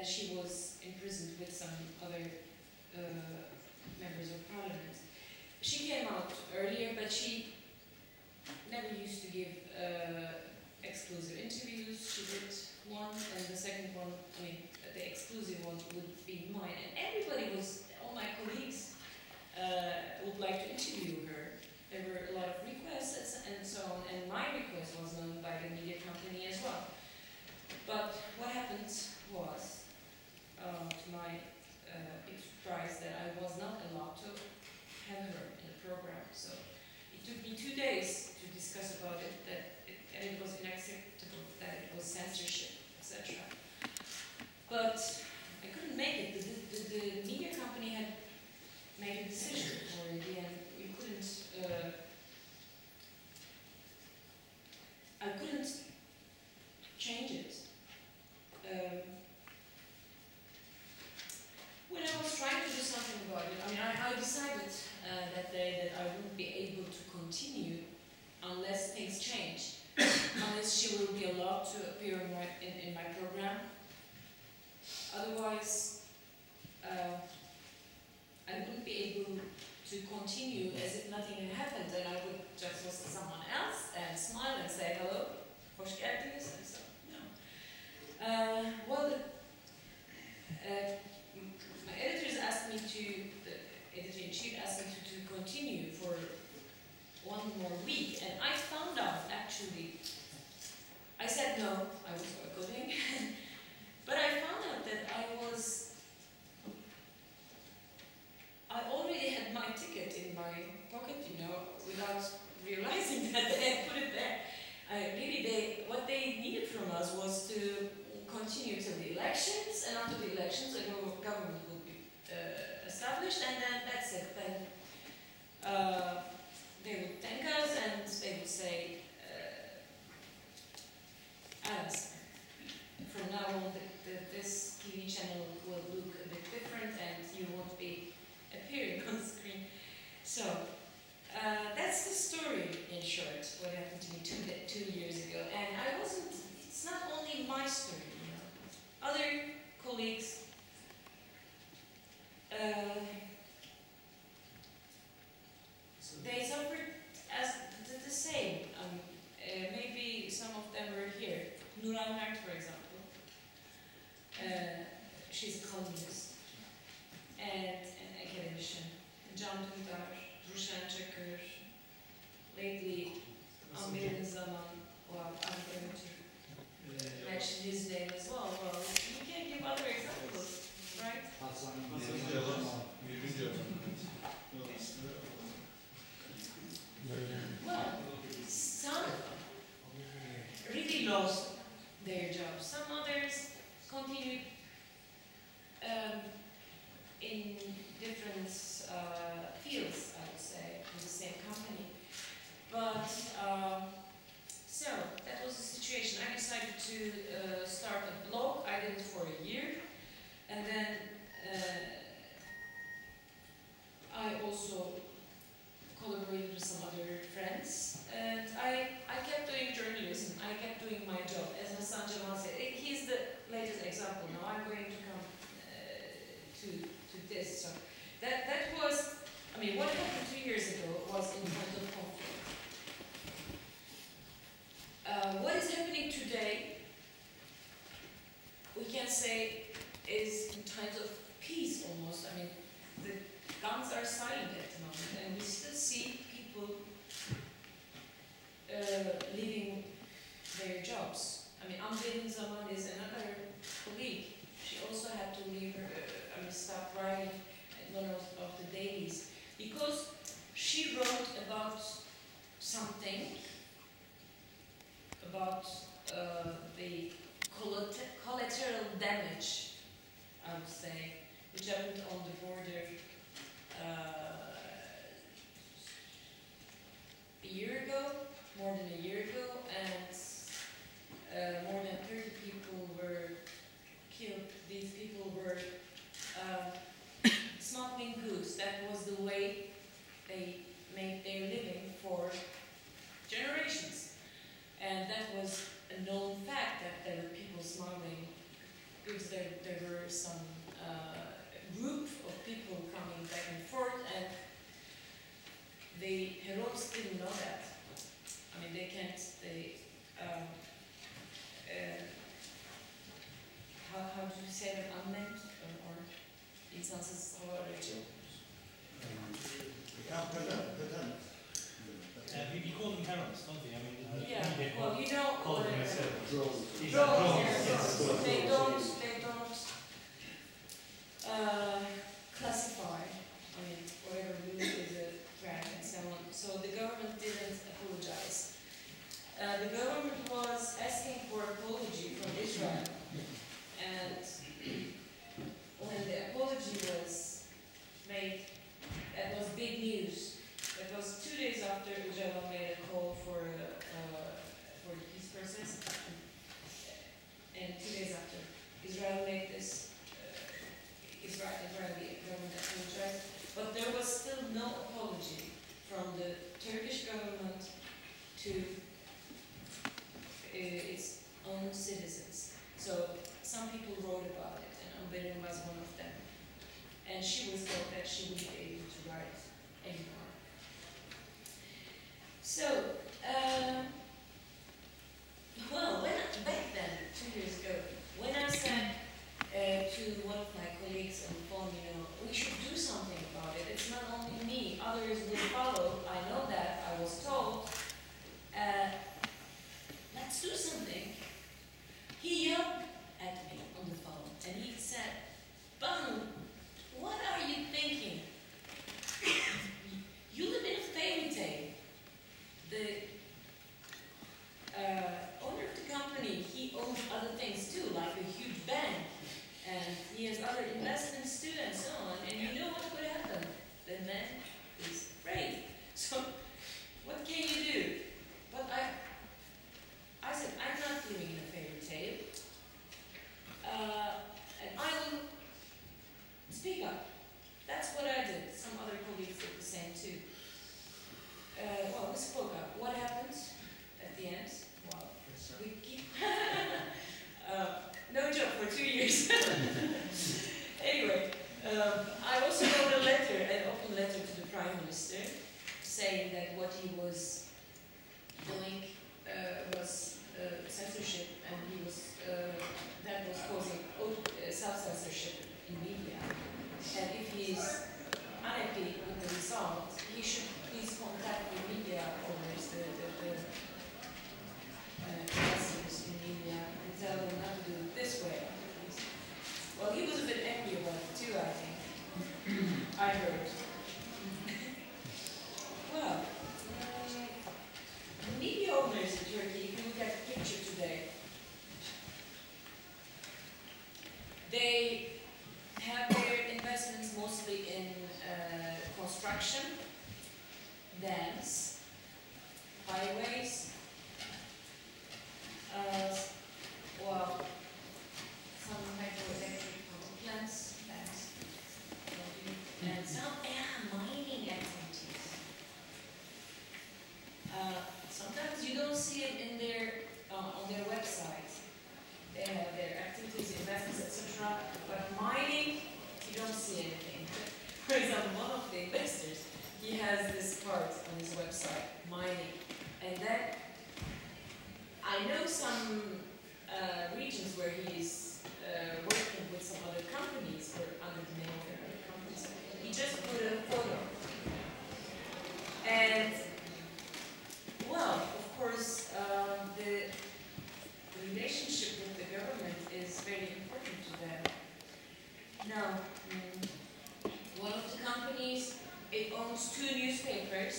then she was imprisoned with some other members of parliament. She came out earlier, but she never used to give exclusive interviews. She did one, and the second one, I mean, the exclusive one would be mine. And everybody was, all my colleagues would like to interview her. There were a lot of requests and so on, and my request was known by the media company as well. But what happened was, to my big surprise, that I was not allowed to have her in the program. So it took me 2 days to discuss about it, and it was unacceptable, that it was censorship, etc. But I couldn't make it. The media company had made a decision already, and we couldn't. I couldn't change it. When I was trying to do something about it, I mean, I decided that day that I wouldn't be able to continue unless things change, unless she will be allowed to appear in my program. Otherwise, I wouldn't be able to continue as if nothing had happened, and I would just listen to someone else and smile and say hello, hoş geldiniz, and so no. Well, my editors asked me the editor-in-chief asked me to continue for 1 more week, and I found out actually, I said no, I was boycotting, but I found out that I already had my ticket in my pocket, you know, without realizing that they had put it there. What they needed from us was to continue till the elections, and after the elections, a government would be established, and then that's it. Then they would thank us, and they would say, Alice, from now on, this TV channel will look a bit different, and you won't be appearing on the screen. So that's the story in short, what happened to me 2 years ago. And it's not only my story, you know. Other colleagues, they suffered as the same. Maybe some of them were here. Nuran Mert, for example. She's a columnist and an academician. Can Dündar, Rushan Çakır, lately, Amir Zaman, well, I'm going to mention his name as well. Well, you can give other examples, right? Well, some really lost their jobs. Some others continued in different fields, I would say, in the same company. But, so, that was the situation. I decided to start a blog. I did it for a year. And then I also collaborated with some other friends. And I kept doing journalism. I kept doing my job. As Hasan Jamal said, he's the latest example. Now I'm going to come to this. So that was, I mean, what happened 2 years ago was in terms of conflict. What is happening today, we can say, is in times of peace almost. I mean, the guns are silent at the moment, and we still see people leaving their jobs. I mean, Amir Zaman is another colleague. She also had to leave her, stop writing at one of the dailies because she wrote about something about the collateral damage, I would say, which happened on the border a year ago, more than a year ago, and more than 30 people were killed. These people were smuggling goods. That was the way they made their living for generations. And that was a known fact that there were people smuggling goods. There were was some group of people coming back and forth, and the Herodes didn't know that. I mean, they can't, how do you say that, unnamed, or insansız hava aracı? We call them heralds, don't we? I mean, Yeah, well, you know, call them drones, drones. they don't classify, I mean, whatever we look at the track and so on. So the government didn't apologize. The government was asking for apology from Israel, and when the apology was made, that was big news. It was 2 days after Israel made a call for the peace process, and 2 days after Israel made this, Israeli government apologized, but there was still no apology from the Turkish government to its own citizens. So some people wrote about it, and Amberin was one of them. And she was told that she wouldn't be able to write anymore. So, well, back then, 2 years ago, when I said to one of my colleagues on the phone, you know, we should do something about it. It's not only me, others will follow. I know that, I was told. Let's do something. He yelled at me on the phone, and he said, Banu, what are you thinking? You live in a fairy tale. The owner of the company, he owns other things too, like a huge bank, and he has other investments too, and so on. And you know what would happen? The man is afraid. So, what can you do? But I said, I'm not living in a fairy tale, and I will speak up. That's what I did. Some other colleagues did the same too. Well, we spoke up. What happened at the end? Well, we keep no job for 2 years. Anyway, I also wrote a letter, an open letter to the Prime Minister, saying that what he was doing was censorship, and he was that was causing self-censorship in media. And if he is unhappy with the result, he should please contact the media owners, the investors in media, and tell them not to do it this way. Well, he was a bit angry about it too, I think. I heard. Well, the media owners in Turkey, if you look at the picture today, they have their investments mostly in construction, dams, highways, well, some hydroelectric power plants, and some mining activities. Sometimes you don't see it in their on their website. They have their activities, investments, etc. But mining, you don't see anything. For example, one of the investors, he has this part on his website, mining. And then I know some regions where he's working with some other companies, or under the name of other companies. He just put a photo. And, well, of course, the relationship with the government is very important to them. Now, one of the companies, it owns 2 newspapers.